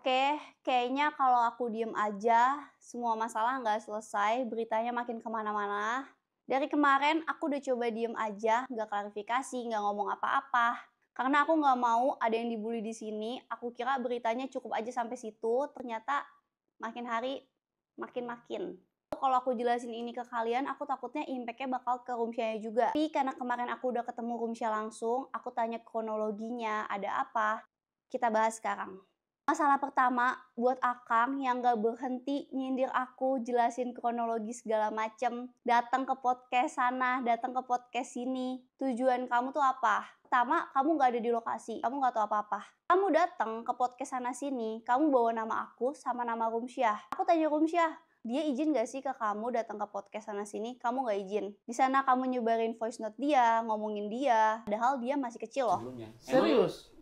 Oke, kayaknya kalau aku diem aja, semua masalah nggak selesai, beritanya makin kemana-mana. Dari kemarin aku udah coba diem aja, nggak klarifikasi, nggak ngomong apa-apa. Karena aku nggak mau ada yang dibully di sini, aku kira beritanya cukup aja sampai situ, ternyata makin hari makin. Kalau aku jelasin ini ke kalian, aku takutnya impact-nya bakal ke Rumsyahnya juga. Tapi karena kemarin aku udah ketemu Rumsyah langsung, aku tanya kronologinya, ada apa? Kita bahas sekarang. Masalah pertama, buat Akang yang gak berhenti nyindir aku, jelasin kronologi segala macem, datang ke podcast sana, datang ke podcast sini. Tujuan kamu tuh apa? Pertama, kamu gak ada di lokasi, kamu gak tahu apa-apa. Kamu datang ke podcast sana sini, kamu bawa nama aku sama nama Rumsyah. Aku tanya Rumsyah, dia izin gak sih ke kamu datang ke podcast sana sini? Kamu gak izin. Di sana kamu nyebarin voice note dia, ngomongin dia, padahal dia masih kecil loh.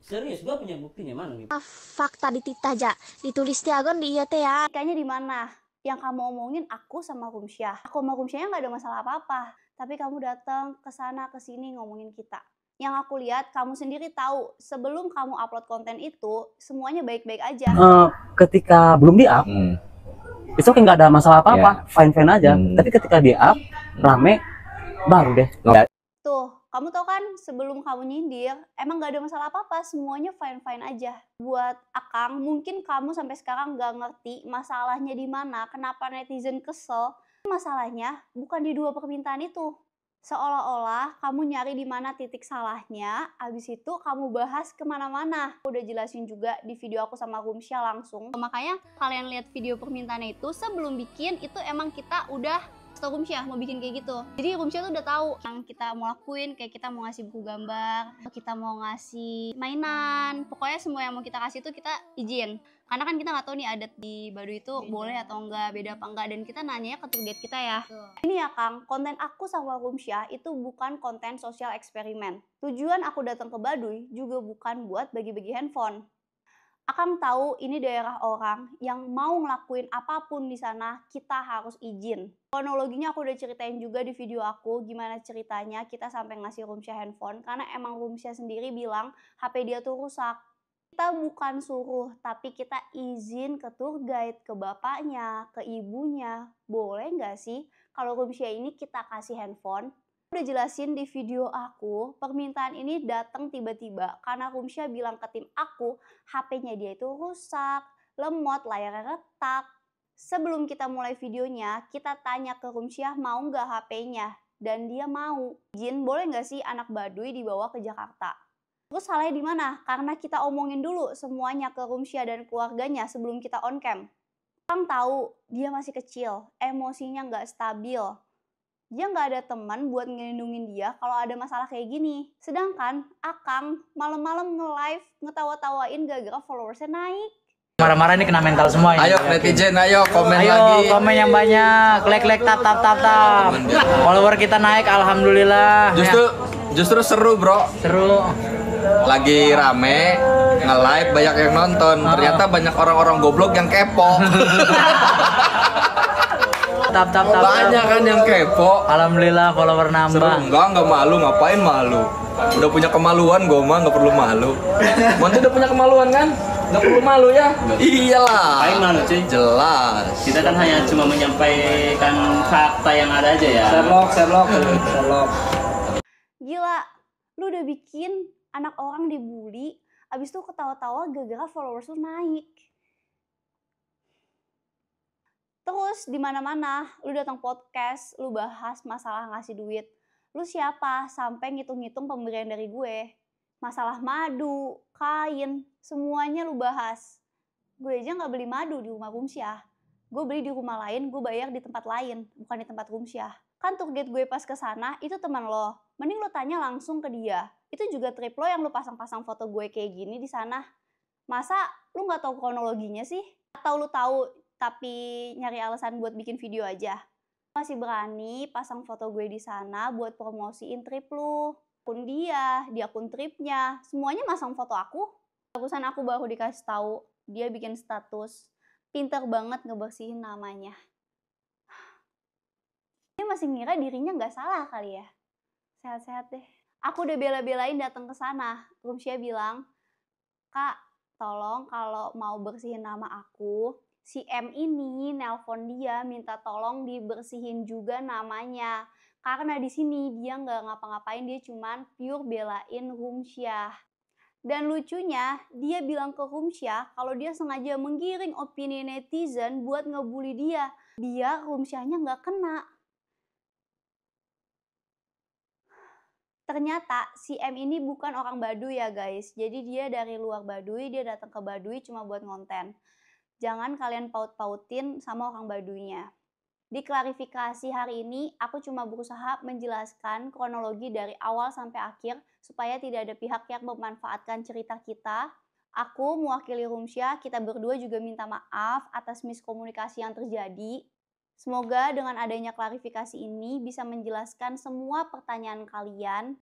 Serius, gua punya buktinya mana gitu? Fakta dititah aja, ditulis tiagon di iya teh ya. Kayaknya di mana? Yang kamu omongin aku sama Rumsyah. Aku sama Rumsyahnya nggak ada masalah apa-apa. Tapi kamu datang ke sana ke sini ngomongin kita. Yang aku lihat, kamu sendiri tahu sebelum kamu upload konten itu semuanya baik-baik aja. Ketika belum di up, itu kan nggak ada masalah apa-apa, fine aja. Tapi ketika di up, rame, baru deh. Tuh, kamu tau kan sebelum kamu nyindir, emang gak ada masalah apa-apa, semuanya fine-fine aja. Buat Akang, mungkin kamu sampai sekarang gak ngerti masalahnya di mana, kenapa netizen kesel. Masalahnya bukan di dua permintaan itu. Seolah-olah kamu nyari di mana titik salahnya, abis itu kamu bahas kemana-mana. Udah jelasin juga di video aku sama Rumsyah langsung. Makanya kalian lihat video permintaannya itu, sebelum bikin itu emang kita udah atau Rumsyah mau bikin kayak gitu. Jadi Rumsyah tuh udah tahu yang kita mau lakuin, kayak kita mau ngasih buku gambar, kita mau ngasih mainan, pokoknya semua yang mau kita kasih tuh kita izin. Karena kan kita nggak tahu nih adat di Baduy itu boleh atau enggak, beda apa enggak, dan kita nanyanya ke tour guide kita ya. Ini ya Kang, konten aku sama Rumsyah itu bukan konten sosial eksperimen. Tujuan aku datang ke Baduy juga bukan buat bagi-bagi handphone. Akang tahu ini daerah orang yang mau ngelakuin apapun di sana kita harus izin. Kronologinya aku udah ceritain juga di video aku gimana ceritanya kita sampai ngasih Rumsyah handphone karena emang Rumsyah sendiri bilang HP dia tuh rusak. Kita bukan suruh, tapi kita izin ke tour guide, ke bapaknya, ke ibunya. Boleh nggak sih kalau Rumsyah ini kita kasih handphone? Udah jelasin di video aku, permintaan ini datang tiba-tiba karena Rumsyah bilang ke tim aku, HP-nya dia itu rusak, lemot, layarnya retak. Sebelum kita mulai videonya, kita tanya ke Rumsyah mau nggak HP-nya, dan dia mau. Izin, boleh nggak sih anak Baduy dibawa ke Jakarta? Terus salahnya di mana? Karena kita omongin dulu semuanya ke Rumsyah dan keluarganya sebelum kita on cam. Kang tahu dia masih kecil, emosinya nggak stabil. Dia nggak ada teman buat ngelindungin dia kalau ada masalah kayak gini. Sedangkan Akang malam-malam nge-live ngetawa-tawain gara-gara followersnya naik. Marah-marah ini kena mental semua ya. Ayo netizen, ayo komen Ayo, lagi. komen yang banyak, like tap. Follower kita naik, alhamdulillah. Justru seru bro. Seru. Lagi rame, nge-live banyak yang nonton. Ternyata banyak orang-orang goblok yang kepo. Tap. Banyak kan yang kepo. Alhamdulillah follower Seru, nambah. enggak malu, ngapain malu? Udah punya kemaluan, gue mah nggak perlu malu. Monty udah punya kemaluan kan? Nggak perlu malu ya? Iyalah. Ngapain malu cuy? Jelas. Kita kan hanya cuma menyampaikan fakta yang ada aja ya. Sherlock. Gila, lu udah bikin anak orang dibully, abis itu ketawa-tawa gara-gara followers lu naik. Terus di mana-mana lu datang podcast, lu bahas masalah ngasih duit. Lu siapa sampai ngitung-ngitung pemberian dari gue? Masalah madu, kain, semuanya lu bahas. Gue aja nggak beli madu di rumah Rumsyah. Gue beli di rumah lain, gue bayar di tempat lain, bukan di tempat Rumsyah. Kan tour guide gue pas kesana itu teman lo. Mending lo tanya langsung ke dia. Itu juga trip lo yang lo pasang-pasang foto gue kayak gini di sana. Masa lu nggak tahu kronologinya sih? Atau lu tahu tapi nyari alasan buat bikin video aja? Masih berani pasang foto gue di sana buat promosiin trip lu. Akun dia, di akun tripnya, semuanya masang foto aku. Barusan aku baru dikasih tahu, dia bikin status. Pinter banget ngebersihin namanya. Dia masih ngira dirinya nggak salah kali ya. Sehat-sehat deh. Aku udah bela-belain datang ke sana. Rumsyah bilang, Kak, tolong kalau mau bersihin nama aku, si M ini nelpon dia minta tolong dibersihin juga namanya. Karena di sini dia nggak ngapa-ngapain, dia cuman pure belain Rumsyah. Dan lucunya, dia bilang ke Rumsyah kalau dia sengaja menggiring opini netizen buat ngebully dia, biar Rumsyahnya nggak kena. Ternyata si M ini bukan orang Baduy ya guys, jadi dia dari luar Baduy, dia datang ke Baduy cuma buat konten. Jangan kalian paut-pautin sama orang Baduynya. Di klarifikasi hari ini, aku cuma berusaha menjelaskan kronologi dari awal sampai akhir supaya tidak ada pihak yang memanfaatkan cerita kita. Aku mewakili Rumsyah, kita berdua juga minta maaf atas miskomunikasi yang terjadi. Semoga dengan adanya klarifikasi ini bisa menjelaskan semua pertanyaan kalian.